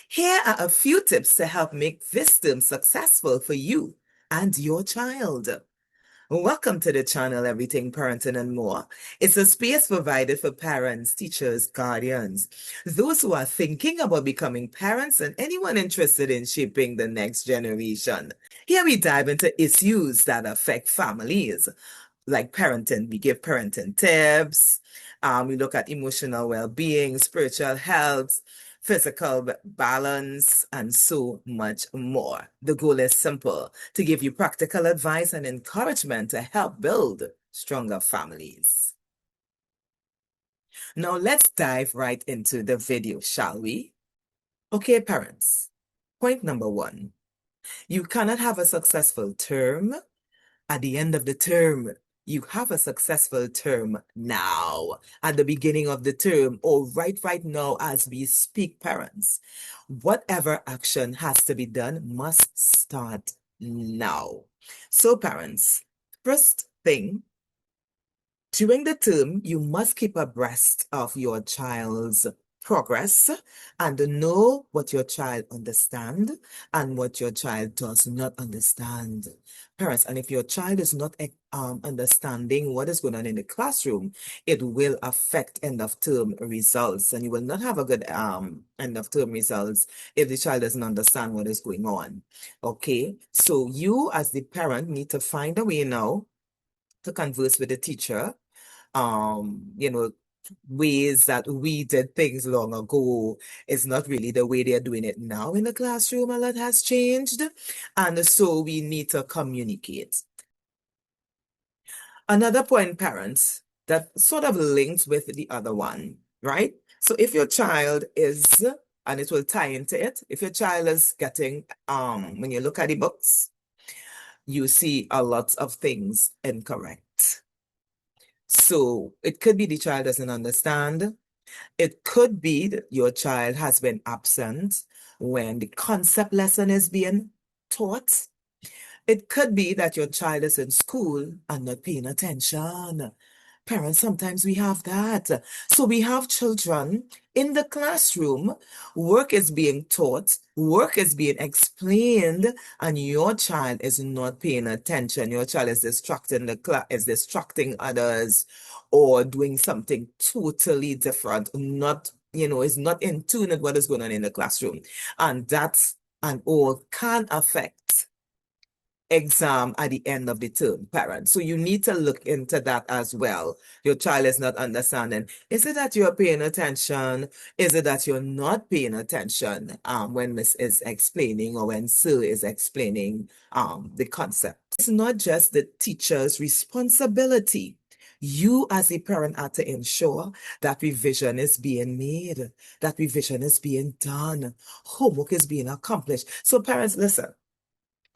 Here are a few tips to help make this term successful for you and your child. Welcome to the channel, Everything Parenting and More. It's a space provided for parents, teachers, guardians, those who are thinking about becoming parents, and anyone interested in shaping the next generation. Here we dive into issues that affect families, like parenting. We give parenting tips. We look at emotional well-being, spiritual health, physical balance, and so much more. The goal is simple: to give you practical advice and encouragement to help build stronger families. Now let's dive right into the video, shall we? Okay, parents. Point number one. You cannot have a successful term at the end of the term. You have a successful term now, at the beginning of the term, or right now as we speak, parents. Whatever action has to be done must start now. So, parents, first thing, during the term, you must keep abreast of your child's progress and know what your child understands and what your child does not understand. Parents, and if your child is not understanding what is going on in the classroom, it will affect end of term results, and you will not have a good end of term results if the child doesn't understand what is going on. Okay, so you as the parent need to find a way now to converse with the teacher, you know, ways that we did things long ago is not really the way they're doing it now in the classroom. A lot has changed. And so we need to communicate. Another point, parents, that sort of links with the other one, right? So if your child is, and it will tie into it, if your child is getting, when you look at the books, you see a lot of things incorrect. So it could be the child doesn't understand. It could be that your child has been absent when the concept lesson is being taught. It could be that your child is in school and not paying attention. Parents, sometimes we have that. So we have children in the classroom, work is being taught, work is being explained, and your child is not paying attention. Your child is distracting the class, is distracting others, or doing something totally different, not, is not in tune with what is going on in the classroom. And that's and all can affect exam at the end of the term, parents. So you need to look into that as well. Your child is not understanding. Is it that you're paying attention? Is it that you're not paying attention when Miss is explaining or when Sir is explaining the concept? It's not just the teacher's responsibility. You as a parent are to ensure that revision is being made, that revision is being done, homework is being accomplished. So parents, listen.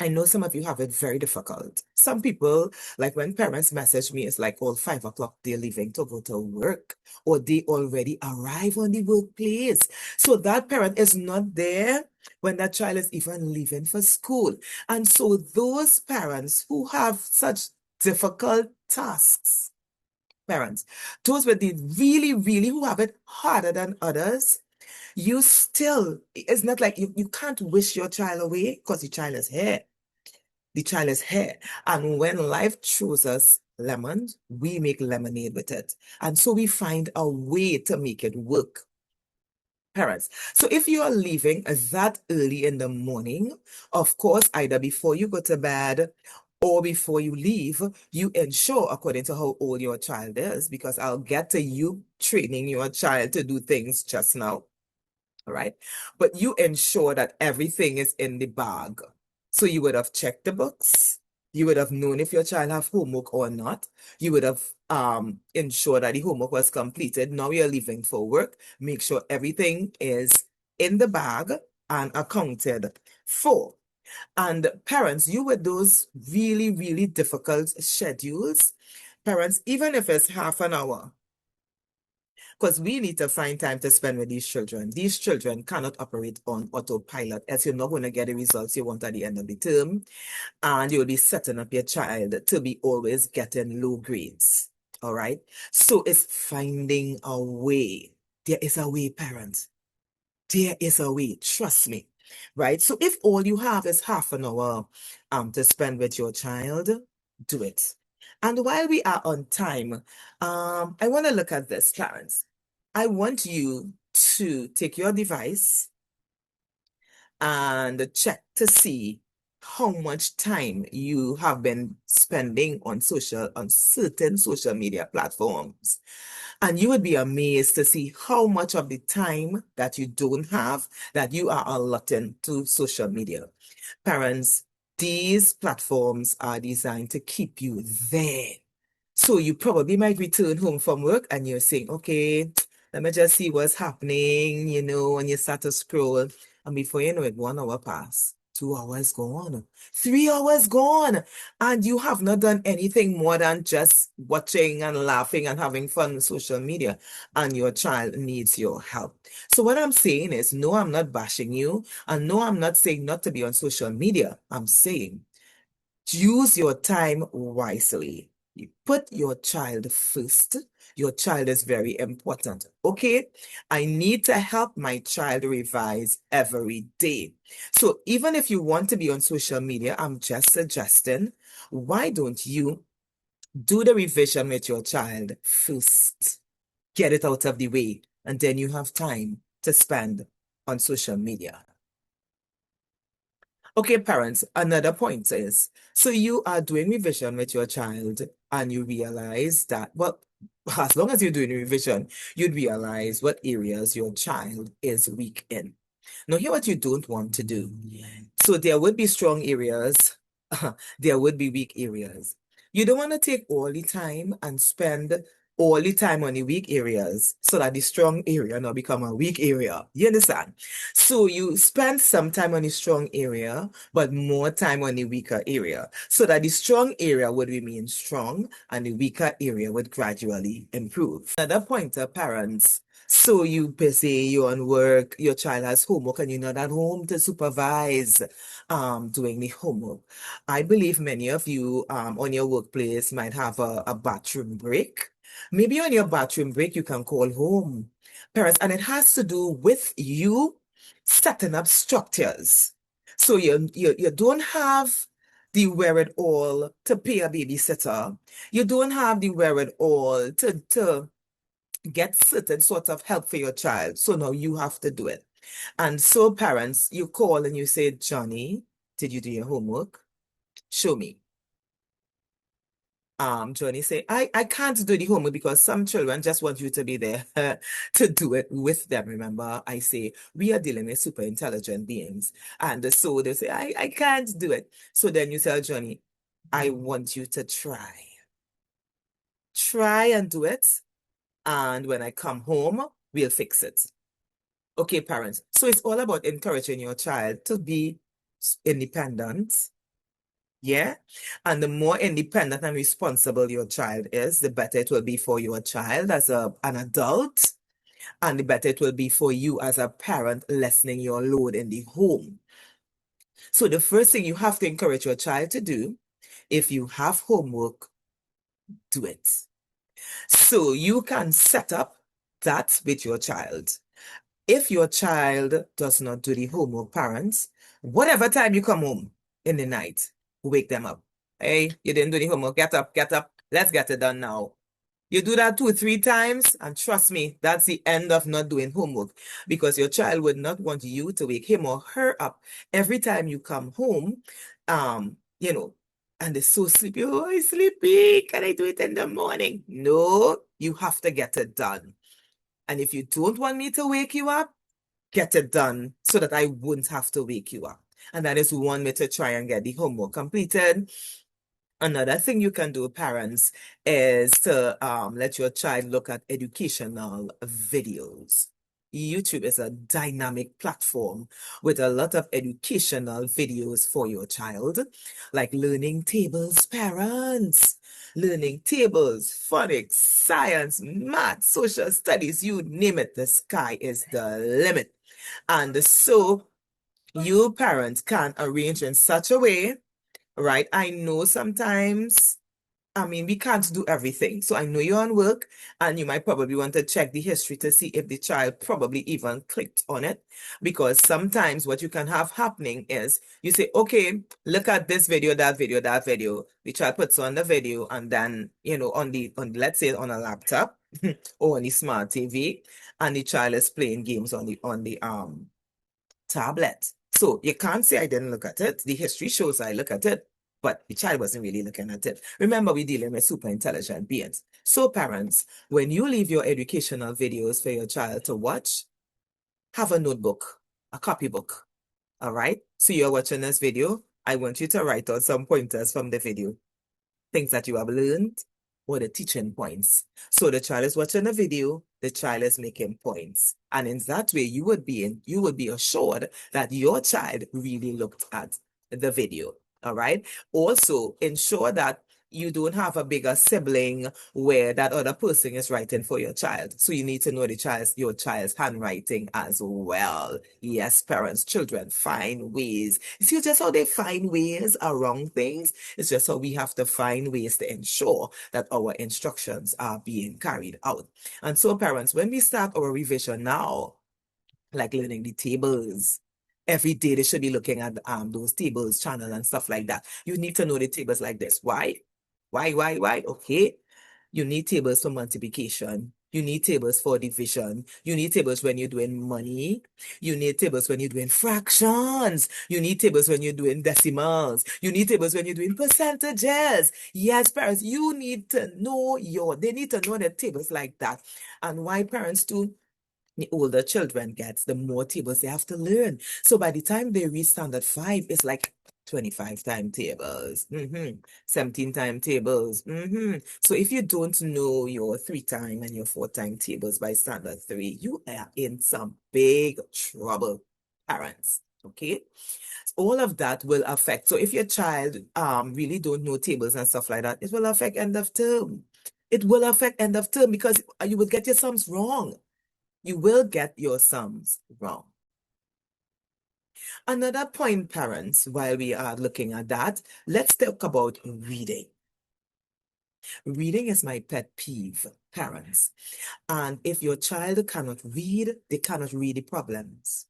I know some of you have it very difficult. Some people, like when parents message me, it's like all 5 o'clock they're leaving to go to work, or they already arrive on the workplace. So that parent is not there when that child is even leaving for school. And so those parents who have such difficult tasks, parents, those with the really who have it harder than others, you still, it's not like you can't wish your child away because the child is here. The child is here. And when life throws us lemons, we make lemonade with it. And so we find a way to make it work. Parents. So if you are leaving that early in the morning, of course, either before you go to bed or before you leave, you ensure, according to how old your child is, because I'll get to you training your child to do things just now. All right. But you ensure that everything is in the bag. So you would have checked the books. You would have known if your child have homework or not. You would have ensured that the homework was completed. Now you're leaving for work. Make sure everything is in the bag and accounted for. And parents, you with those really difficult schedules, parents, even if it's half an hour, because we need to find time to spend with these children. These children cannot operate on autopilot, as you're not going to get the results you want at the end of the term. And you'll be setting up your child to be always getting low grades. All right. So it's finding a way. There is a way, parents. There is a way, trust me, right? So if all you have is half an hour to spend with your child, do it. And while we are on time, I want to look at this, Clarence. I want you to take your device and check to see how much time you have been spending on certain social media platforms. And you would be amazed to see how much of the time that you don't have that you are allotting to social media. Parents, these platforms are designed to keep you there. So you probably might return home from work and you're saying, okay, let me just see what's happening, and you start to scroll. And before you know it, 1 hour pass, 2 hours gone, 3 hours gone. And you have not done anything more than just watching and laughing and having fun on social media. And your child needs your help. So what I'm saying is, no, I'm not bashing you. And no, I'm not saying not to be on social media. I'm saying use your time wisely. You put your child first. Your child is very important. Okay? I need to help my child revise every day. So even if you want to be on social media, I'm just suggesting, why don't you do the revision with your child first? Get it out of the way, and then you have time to spend on social media. Okay, parents, another point is, so you are doing revision with your child and you realize that, well, as long as you're doing revision, you'd realize what areas your child is weak in. Now, here what you don't want to do. So there would be strong areas, there would be weak areas. You don't want to take all the time and spend all the time on the weak areas so that the strong area now become a weak area. You understand? So you spend some time on the strong area, but more time on the weaker area, so that the strong area would remain strong and the weaker area would gradually improve. Another pointer, parents. So you busy, you're on work, your child has homework, and you're not at home to supervise doing the homework. I believe many of you on your workplace might have a bathroom break. Maybe on your bathroom break, you can call home, parents, and it has to do with you setting up structures. So you don't have the wherewithal to pay a babysitter. You don't have the wherewithal to get certain sort of help for your child. So now you have to do it. And so parents, you call and you say, Johnny, did you do your homework? Show me. Johnny say, I can't do the homework because some children just want you to be there to do it with them. Remember, I say we are dealing with super intelligent beings. And so they say, I can't do it. So then you tell Johnny, I want you to try. Try and do it. And when I come home, we'll fix it. Okay, parents. So it's all about encouraging your child to be independent. Yeah. And the more independent and responsible your child is, the better it will be for your child as an adult, and the better it will be for you as a parent lessening your load in the home. So the first thing you have to encourage your child to do, if you have homework, do it. So you can set up that with your child. If your child does not do the homework, parents, whatever time you come home in the night, wake them up. Hey, you didn't do the homework. Get up, get up. Let's get it done now. You do that 2 or 3 times, and trust me, that's the end of not doing homework, because your child would not want you to wake him or her up every time you come home, um, you know, and they're so sleepy. Oh, I'm sleepy. Can I do it in the morning? No, you have to get it done. And if you don't want me to wake you up, get it done so that I won't have to wake you up. And that is one way to try and get the homework completed. Another thing you can do, parents, is to let your child look at educational videos. YouTube is a dynamic platform with a lot of educational videos for your child, like learning tables, parents, learning tables, phonics, science, math, social studies, you name it, the sky is the limit. And so you parents can arrange in such a way, right? I know sometimes I mean, we can't do everything. So I know you're on work and you might probably want to check the history to see if the child probably even clicked on it. Because sometimes what you can have happening is you say, okay, look at this video, that video, that video. The child puts on the video and then, let's say on a laptop or on the smart TV, and the child is playing games on the tablet. So you can't say I didn't look at it. The history shows I look at it, but the child wasn't really looking at it. Remember, we're dealing with super intelligent beings. So parents, when you leave your educational videos for your child to watch, have a notebook, a copybook. All right? So you're watching this video. I want you to write out some pointers from the video, things that you have learned, or the teaching points. So the child is watching a video, the child is making points. And in that way, you would be assured that your child really looked at the video. All right. Also, ensure that you don't have a bigger sibling where that other person is writing for your child. So you need to know your child's handwriting as well. Yes, parents, children find ways. You see just how they find ways around things? It's just how we have to find ways to ensure that our instructions are being carried out. And so parents, when we start our revision now, like learning the tables, every day they should be looking at those tables, channel and stuff like that. You need to know the tables like this. Why? Why? Okay. You need tables for multiplication. You need tables for division. You need tables when you're doing money. You need tables when you're doing fractions. You need tables when you're doing decimals. You need tables when you're doing percentages. Yes, parents, you need to know they need to know the tables like that. And why parents too? The older children gets, the more tables they have to learn. So by the time they reach standard 5, it's like 25 timetables, 17 timetables. So if you don't know your 3-time and your 4-time tables by standard 3, you are in some big trouble, parents. Okay? All of that will affect. So if your child really don't know tables and stuff like that, it will affect end of term. It will affect end of term because you will get your sums wrong. You will get your sums wrong. Another point, parents, while we are looking at that, let's talk about reading. Reading is my pet peeve, parents. And if your child cannot read, they cannot read the problems.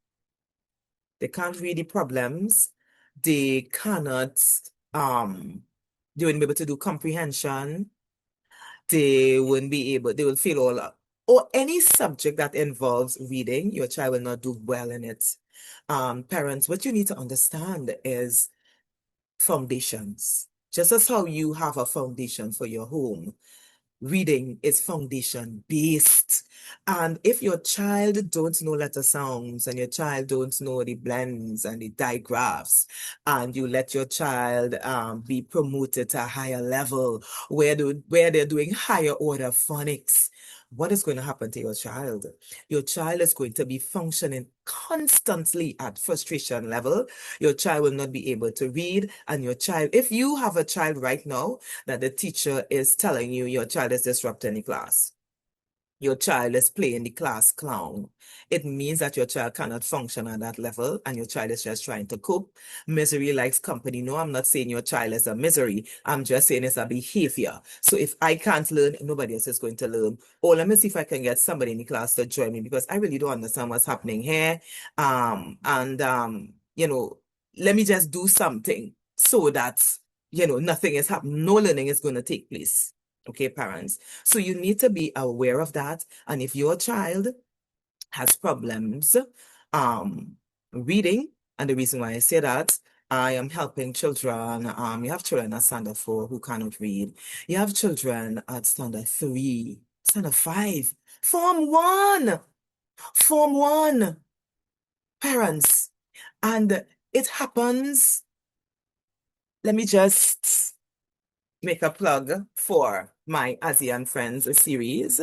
They can't read the problems. They cannot, they wouldn't be able to do comprehension. They will fail all, or any subject that involves reading, your child will not do well in it. Parents, what you need to understand is foundations. Just as how you have a foundation for your home, reading is foundation based. And if your child don't know letter sounds and your child don't know the blends and the digraphs, and you let your child be promoted to a higher level where they're doing higher order phonics, what is going to happen to your child? Your child is going to be functioning constantly at frustration level. Your child will not be able to read, and if you have a child right now that the teacher is telling you your child is disrupting the class, your child is playing the class clown, it means that your child cannot function at that level and your child is just trying to cope. Misery likes company. No, I'm not saying your child is a misery. I'm just saying it's a behavior. So if I can't learn, nobody else is going to learn. Oh, let me see if I can get somebody in the class to join me because I really don't understand what's happening here. Let me just do something so that, nothing is happening. No learning is going to take place. Okay, parents. So you need to be aware of that. And if your child has problems reading, and the reason why I say that, I am helping children. You have children at standard 4 who cannot read. You have children at standard 3, standard 5, Form 1, parents. And it happens. Let me just make a plug for my ASEAN Friends series.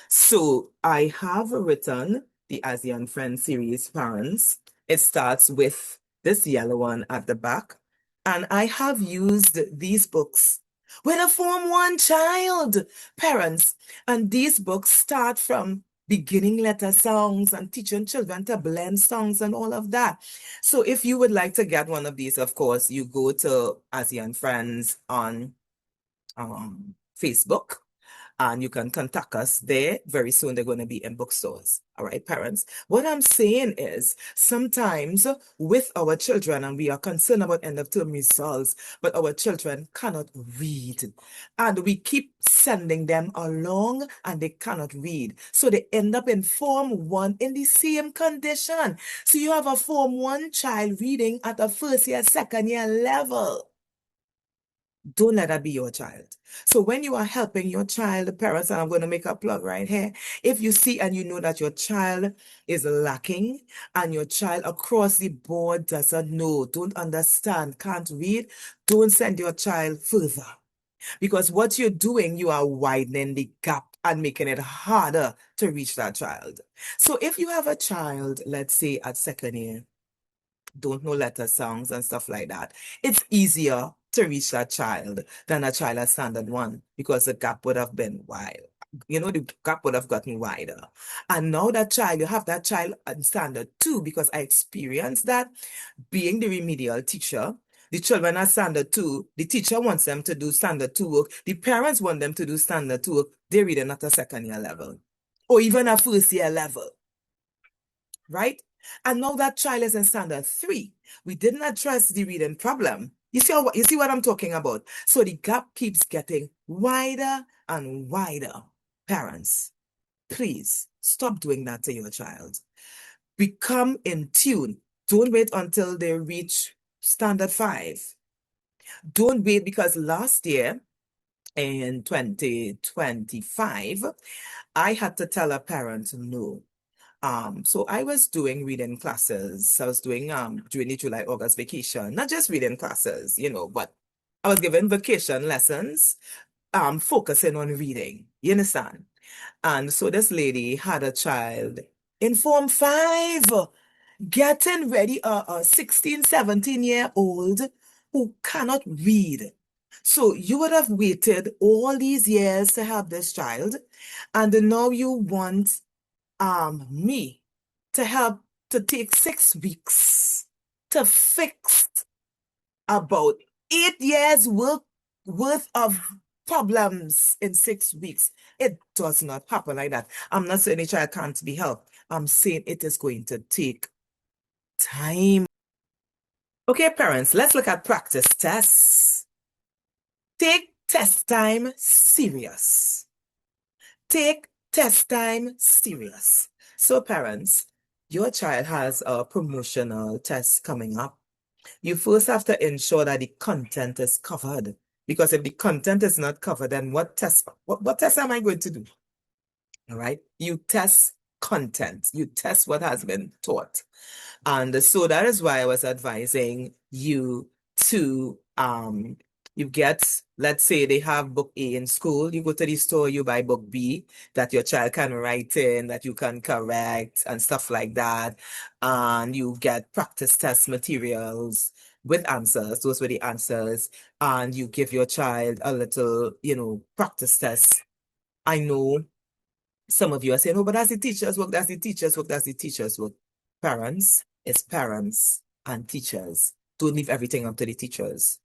So I have written the ASEAN Friends series, parents. It starts with this yellow one at the back. And I have used these books with a Form 1 child, parents. And these books start from beginning letter songs and teaching children to blend songs and all of that. So if you would like to get one of these, of course, you go to ASEAN Friends on Facebook, and you can contact us there. Very soon they're going to be in bookstores. All right, parents. What I'm saying is sometimes with our children, and we are concerned about end of term results, but our children cannot read. And we keep sending them along and they cannot read. So they end up in Form 1 in the same condition. So you have a Form 1 child reading at a first year, second year level. Don't let that be your child. So when you are helping your child, the parents, and I'm going to make a plug right here, if you see and you know that your child is lacking and your child across the board doesn't know, don't understand, can't read, don't send your child further. Because what you're doing, you are widening the gap and making it harder to reach that child. So if you have a child, let's say at second year, don't know letter songs and stuff like that, it's easier to reach that child than a child at standard 1 because the gap would have been wide. The gap would have gotten wider. And now that child, you have that child at standard 2 because I experienced that being the remedial teacher. The children are standard 2. The teacher wants them to do standard 2 work. The parents want them to do standard 2 work. They're reading at a second year level or even a first year level, right? And now that child is in standard 3. We didn't address the reading problem. You see what I'm talking about? So the gap keeps getting wider and wider. Parents, please stop doing that to your child. Become in tune. Don't wait until they reach standard 5. Don't wait because last year in 2025, I had to tell a parent no. So I was doing reading classes. I was doing during the July, August vacation, not just reading classes, but I was giving vacation lessons, focusing on reading. You understand? And so this lady had a child in Form 5, getting ready, a 16, 17-year-old who cannot read. So you would have waited all these years to have this child, and now you want me to help to take 6 weeks to fix about 8 years worth of problems in 6 weeks. It does not happen like that. I'm not saying a child can't be helped. I'm saying it is going to take time. Okay, parents, let's look at practice tests. Take test time serious. Take test time serious. So parents, your child has a promotional test coming up. You first have to ensure that the content is covered. Because if the content is not covered, then what test am I going to do? All right. You test content. You test what has been taught. And so that is why I was advising you to you get, let's say they have book A in school, you go to the store, you buy book B that your child can write in, that you can correct and stuff like that. And you get practice test materials with answers. Those were the answers. And you give your child a little, practice test. I know some of you are saying, oh, but that's the teacher's work, that's the teacher's work, that's the teacher's work. Parents, it's parents and teachers. Don't leave everything up to the teachers.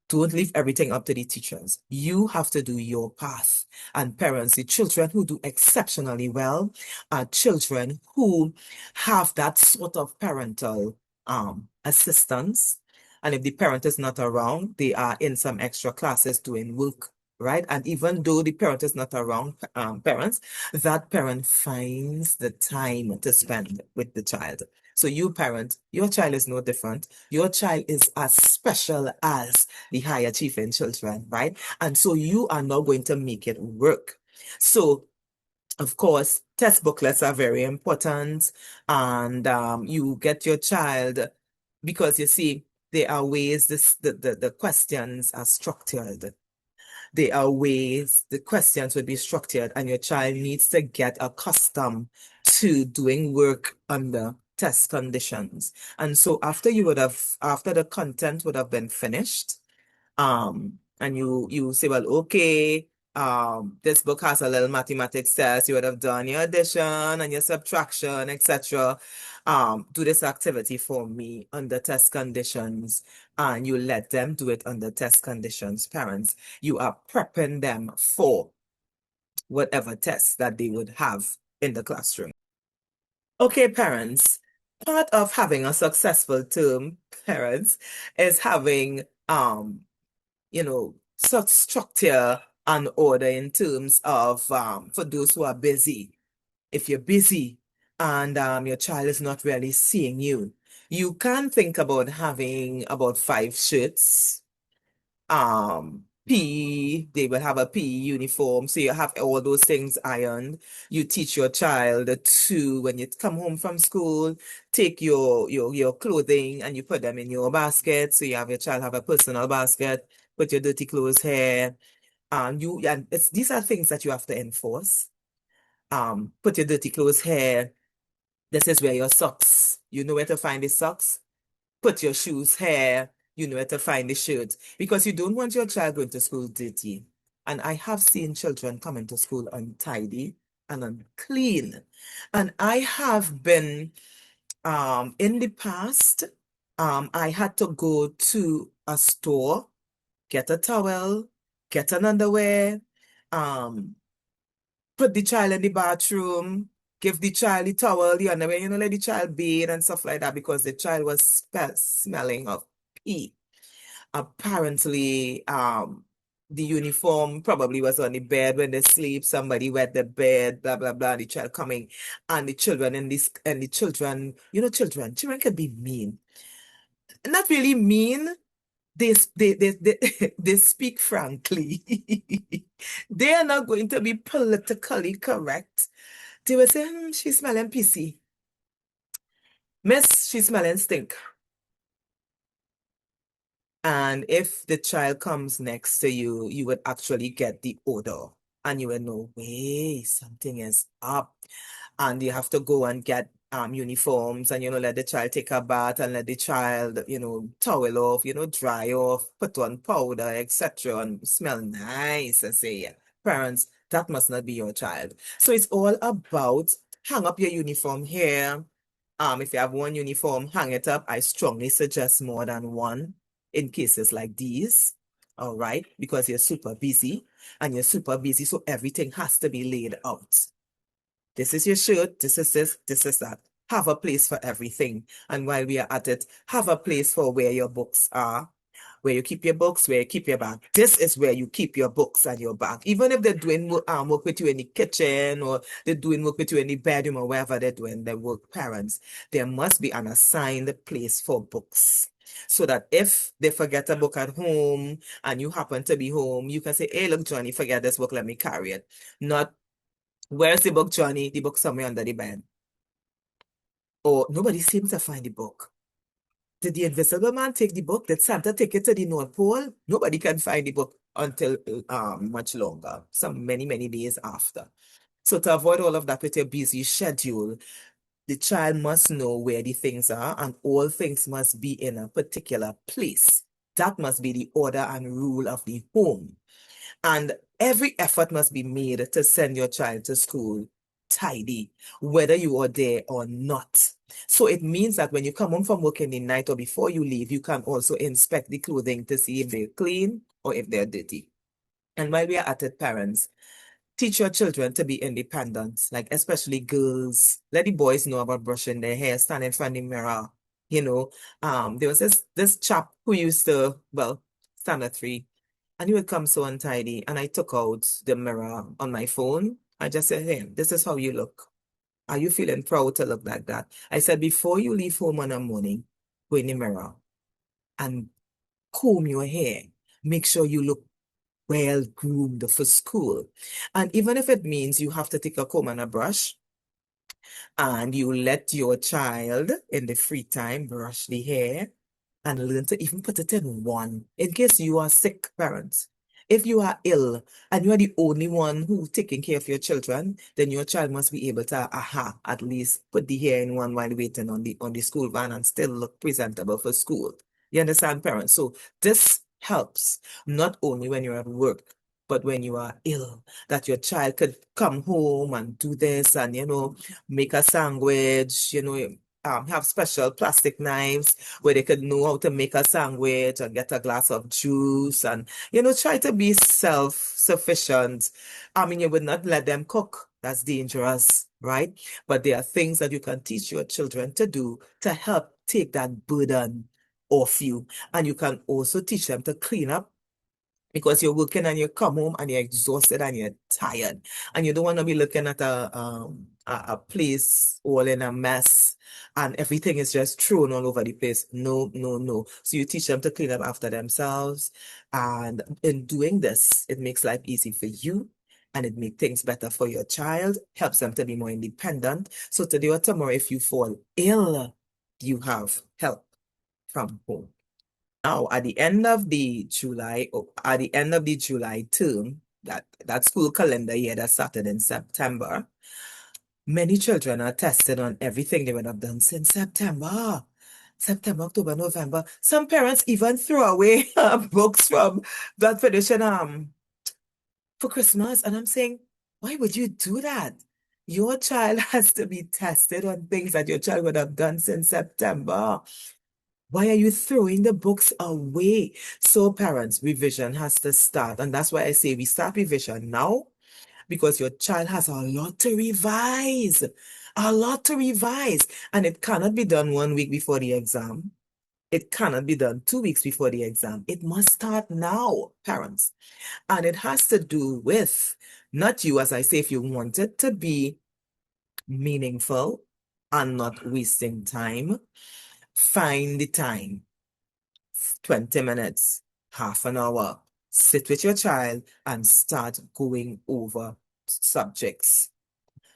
Don't leave everything up to the teachers. You have to do your part. And parents, the children who do exceptionally well are children who have that sort of parental assistance. And if the parent is not around, they are in some extra classes doing work, right? And even though the parent is not around, parents, that parent finds the time to spend with the child. So you parent, your child is no different. Your child is as special as the high achieving children, right? And so you are now going to make it work. So, of course, test booklets are very important. And you get your child, because you see, there are ways the questions are structured. There are ways the questions would be structured, and your child needs to get accustomed to doing work under test conditions. And so after the content would have been finished, and you say, well, okay, This book has a little mathematics test. You would have done your addition and your subtraction, etc. Do this activity for me under test conditions, and you let them do it under test conditions. Parents, you are prepping them for whatever test that they would have in the classroom. Okay, parents, part of having a successful term, parents, is having such structure and order in terms of for those who are busy. If you're busy and your child is not really seeing you, you can think about having about 5 shirts. They will have a PE uniform, so you have all those things ironed. You teach your child to, when you come home from school, take your clothing and you put them in your basket. So you have your child have a personal basket, put your dirty clothes here. These are things that you have to enforce. Put your dirty clothes here. This is where your socks. You know where to find the socks. Put your shoes here. You know where to find the shirts, because you don't want your child going to school dirty. And I have seen children come into school untidy and unclean. And I have been, in the past, I had to go to a store, get a towel, get an underwear, um, put the child in the bathroom, give the child the towel, the underwear, let the child bathe and stuff like that, because the child was smelling of pee. Apparently, the uniform probably was on the bed when they sleep. Somebody wet the bed, blah blah blah. The child coming, and the children and the children, children can be mean. Not really mean. They speak frankly. They are not going to be politically correct. They will say, she's smelling pissy. Miss, she's smelling stink. And if the child comes next to you, you would actually get the odor and you would know, wait, something is up. And you have to go and get uniforms and, let the child take a bath and let the child, towel off, dry off, put on powder, etc. and smell nice and say, yeah, parents, that must not be your child. So it's all about hang up your uniform here. If you have one uniform, hang it up. I strongly suggest more than one in cases like these. All right, because you're super busy and you're super busy, so everything has to be laid out. This is your shirt, this is this is that. Have a place for everything. And while we are at it, have a place for where your books are, where you keep your books, where you keep your bag. This is where you keep your books and your bag. Even if they're doing work with you in the kitchen or they're doing work with you in the bedroom or wherever they're doing their work, parents, there must be an assigned place for books. So that if they forget a book at home and you happen to be home, you can say, hey, look, Johnny, forget this book, let me carry it. Not, where's the book, Johnny? The book somewhere under the bed. Or nobody seems to find the book. Did the Invisible Man take the book? Did Santa take it to the North Pole? Nobody can find the book until much longer, some many days after. So to avoid all of that with your busy schedule, the child must know where the things are, and all things must be in a particular place. That must be the order and rule of the home. And every effort must be made to send your child to school tidy, whether you are there or not. So it means that when you come home from work in the night or before you leave, you can also inspect the clothing to see if they're clean or if they're dirty. And while we are at it, parents, teach your children to be independent, like especially girls. Let the boys know about brushing their hair, stand in front of the mirror. There was this chap who used to, well, stand at 3, and he would come so untidy. And I took out the mirror on my phone. I just said, hey, this is how you look. Are you feeling proud to look like that? I said, before you leave home in the morning, go in the mirror and comb your hair. Make sure you look well groomed for school. And even if it means you have to take a comb and a brush, and you let your child in the free time brush the hair and learn to even put it in one in case you are sick, parents. If you are ill and you are the only one who's taking care of your children, then your child must be able to, at least put the hair in one while waiting on the school van and still look presentable for school. You understand, parents? So this helps not only when you're at work, But when you are ill, that your child could come home and do this and, make a sandwich, have special plastic knives where they could know how to make a sandwich and get a glass of juice and, try to be self-sufficient. I mean, you would not let them cook. That's dangerous, right? But there are things that you can teach your children to do to help take that burden off you. And you can also teach them to clean up because you're working and you come home and you're exhausted and you're tired and you don't want to be looking at a place all in a mess and everything is just thrown all over the place. No, no, no. So you teach them to clean up after themselves, and in doing this, it makes life easy for you. And it makes things better for your child, helps them to be more independent. So today or tomorrow, if you fall ill, you have help from home. Now, at the end of the July term, that school calendar year that started in September, many children are tested on everything they would have done since September. September, October, November. Some parents even throw away books from that finished for Christmas. And I'm saying, why would you do that? Your child has to be tested on things that your child would have done since September. Why are you throwing the books away? So, parents, revision has to start. And that's why I say we start revision now because your child has a lot to revise. A lot to revise. And it cannot be done 1 week before the exam. It cannot be done 2 weeks before the exam. It must start now, parents. And it has to do with not you, as I say, if you want it to be meaningful and not wasting time, find the time. 20 minutes, half an hour. Sit with your child and start going over subjects,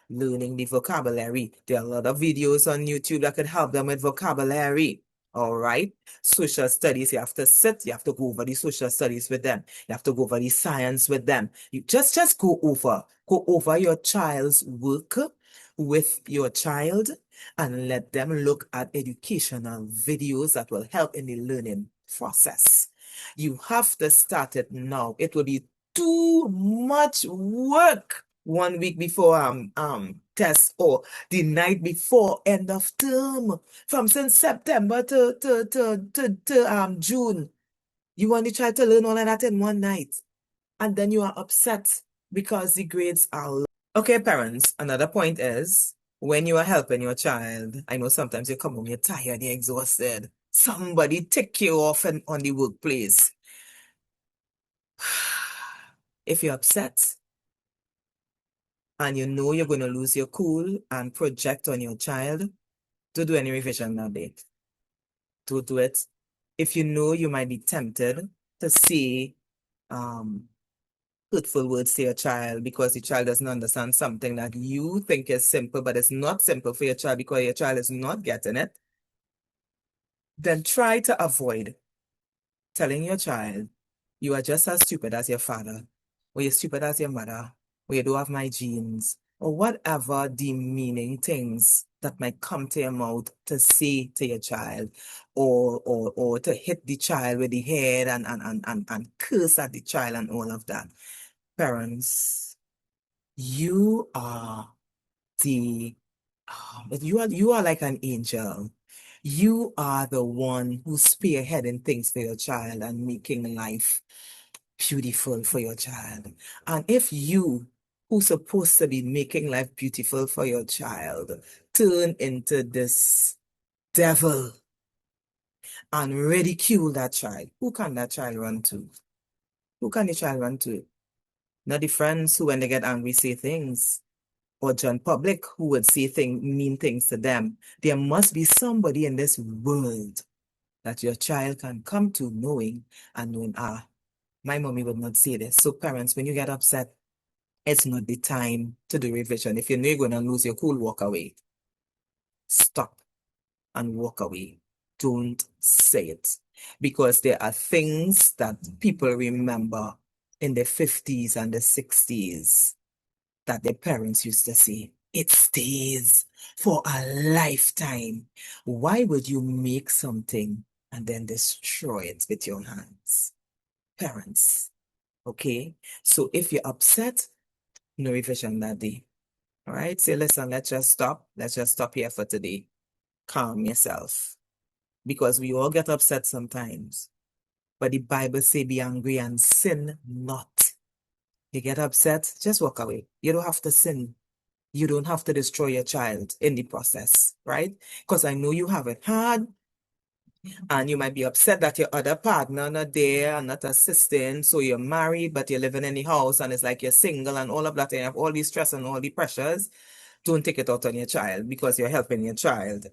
learning the vocabulary. There are a lot of videos on YouTube that could help them with vocabulary. All right. Social studies, you have to sit, you have to go over the social studies with them. You have to go over the science with them. You just go over your child's work with your child and let them look at educational videos that will help in the learning process. You have to start it now. It will be too much work 1 week before test or the night before end of term. From since September to June. You want to try to learn all of that in one night. And then you are upset because the grades are low. Okay, parents, another point is when you are helping your child, I know sometimes you come home, you're tired, you're exhausted. Somebody take you off on the workplace. If you're upset and you know you're going to lose your cool and project on your child, don't do any revision that day. Don't do it. If you know you might be tempted to say hurtful words to your child because the child doesn't understand something that you think is simple, but it's not simple for your child because your child is not getting it, then try to avoid telling your child, you are just as stupid as your father, or you're stupid as your mother, or you don't have my genes, or whatever demeaning things that might come to your mouth to say to your child, or to hit the child with the head and curse at the child and all of that. Parents, you are the you are like an angel. You are the one who's spearheading things for your child and making life beautiful for your child. And if you, who's supposed to be making life beautiful for your child, turn into this devil and ridicule that child, who can that child run to? Who can the child run to? Not the friends who, when they get angry, say things, or John Public who would say mean things to them. There must be somebody in this world that your child can come to knowing and knowing, my mommy would not say this. So parents, when you get upset, it's not the time to do revision. If you know you're going to lose your cool, walk away. Stop and walk away. Don't say it. Because there are things that people remember in the 50s and the 60s that their parents used to say. It stays for a lifetime. Why would you make something and then destroy it with your hands? Parents, Okay? So if you're upset, no revision that day. All right? Say, listen, let's just stop. Let's just stop here for today. Calm yourself. Because we all get upset sometimes. But the Bible say be angry and sin not. You get upset, just walk away. You don't have to sin. You don't have to destroy your child in the process, right? Because I know you have it hard and you might be upset that your other partner not there and not assisting. So you're married, but you're living in the house and it's like you're single and all of that. And you have all the stress and all the pressures. Don't take it out on your child because you're helping your child.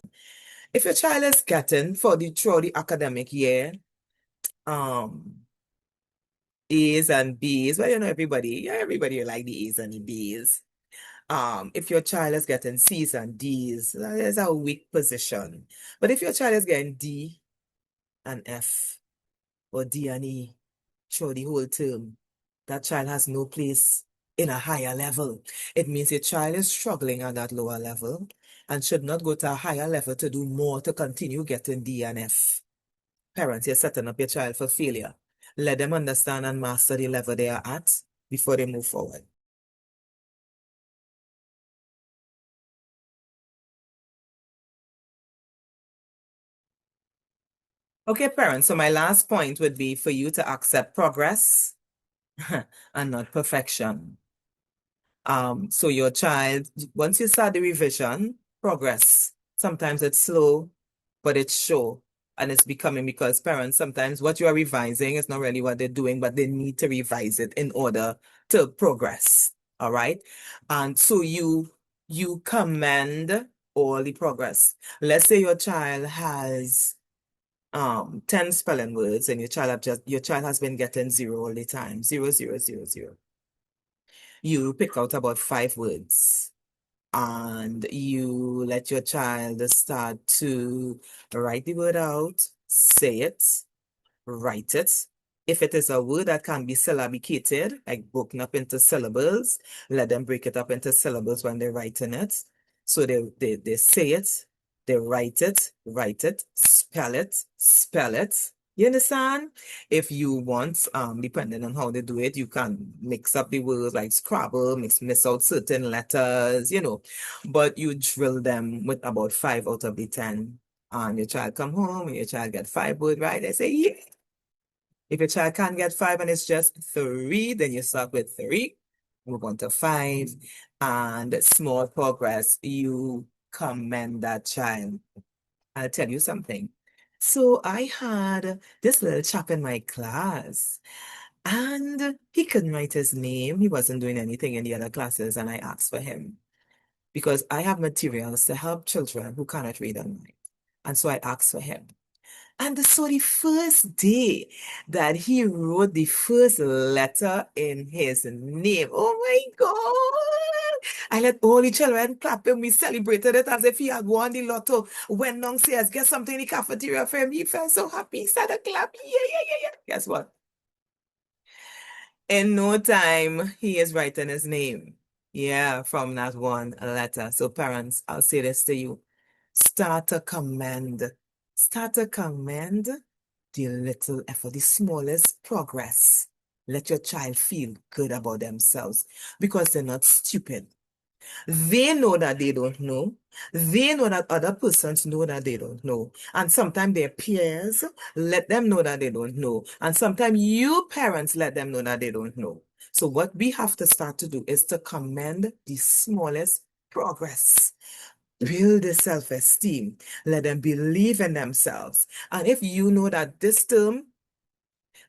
If your child is getting throughout the academic year, um, A's and B's, well, everybody like the A's and the B's. If your child is getting C's and D's, there's a weak position. But if your child is getting D and F or D and E through the whole term, that child has no place in a higher level. It means your child is struggling at that lower level and should not go to a higher level to do more to continue getting D and F. Parents, you're setting up your child for failure. Let them understand and master the level they are at before they move forward. Okay, parents, so my last point would be for you to accept progress and not perfection. So your child, once you start the revision, progress. Sometimes it's slow, but it's sure. And it's becoming because parents, sometimes what you are revising is not really what they're doing, but they need to revise it in order to progress. All right. And so you commend all the progress. Let's say your child has 10 spelling words and your child has been getting zero all the time. Zero, zero, zero, zero. You pick out about 5 words and you let your child start to write the word out, say it, write it. If it is a word that can be syllabicated, like broken up into syllables, let them break it up into syllables when they're writing it. So they say it, they write it, spell it. You understand? If you want, depending on how they do it, you can mix up the words like Scrabble, miss out certain letters, but you drill them with about 5 out of the 10. And your child come home and your child get 5 words right. They say, yeah. If your child can't get 5 and it's just 3, then you start with 3, move on to 5, and small progress, you commend that child. I'll tell you something. So I had this little chap in my class, and he couldn't write his name. He wasn't doing anything in the other classes, and I asked for him because I have materials to help children who cannot read and write. And so I asked for him. And so the first day that he wrote the first letter in his name, oh my God! I let all the children clap and we celebrated it as if he had won the lotto. When Nong says, get something in the cafeteria for him, he felt so happy. He started clapping. Yeah, yeah, yeah, yeah. Guess what? In no time, he is writing his name. Yeah, from that one letter. So parents, I'll say this to you. Start to commend. Start to commend the little effort, the smallest progress. Let your child feel good about themselves because they're not stupid. They know that they don't know. They know that other persons know that they don't know. And sometimes their peers let them know that they don't know. And sometimes you parents let them know that they don't know. So what we have to start to do is to commend the smallest progress. Build the self-esteem. Let them believe in themselves. And if you know that this term,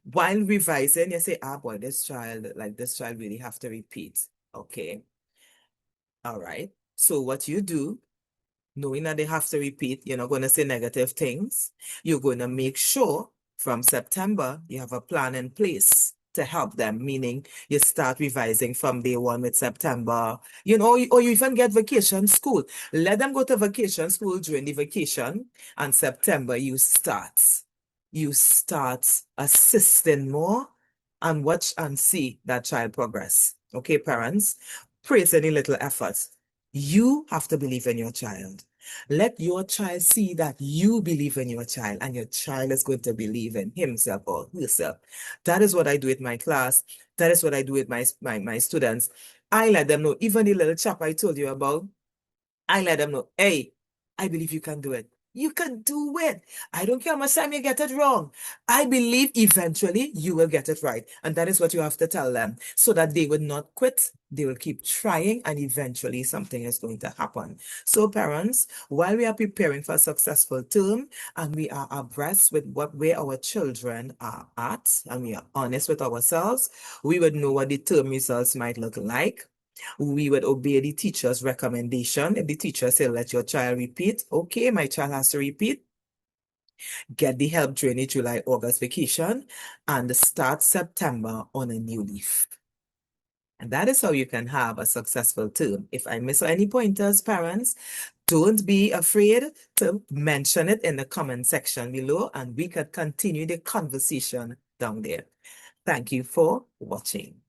while revising, you say, ah, boy, this child really have to repeat. Okay. All right. So what you do, knowing that they have to repeat, you're not going to say negative things. You're going to make sure from September you have a plan in place to help them, meaning you start revising from day one with September, or you even get vacation school. Let them go to vacation school during the vacation, and September you start. You start assisting more and watch and see that child progress. Okay, parents? Praise any little efforts. You have to believe in your child. Let your child see that you believe in your child and your child is going to believe in himself or herself. That is what I do with my class. That is what I do with my students. I let them know, even the little chap I told you about, I let them know, hey, I believe you can do it. You can do it. I don't care how much time you get it wrong. I believe eventually you will get it right. And that is what you have to tell them so that they will not quit. They will keep trying and eventually something is going to happen. So parents, while we are preparing for a successful term and we are abreast with where our children are at and we are honest with ourselves, we would know what the term results might look like. We would obey the teacher's recommendation. If the teacher said, let your child repeat, okay, my child has to repeat. Get the help during the July, August vacation and start September on a new leaf. And that is how you can have a successful term. If I miss any pointers, parents, don't be afraid to mention it in the comment section below and we could continue the conversation down there. Thank you for watching.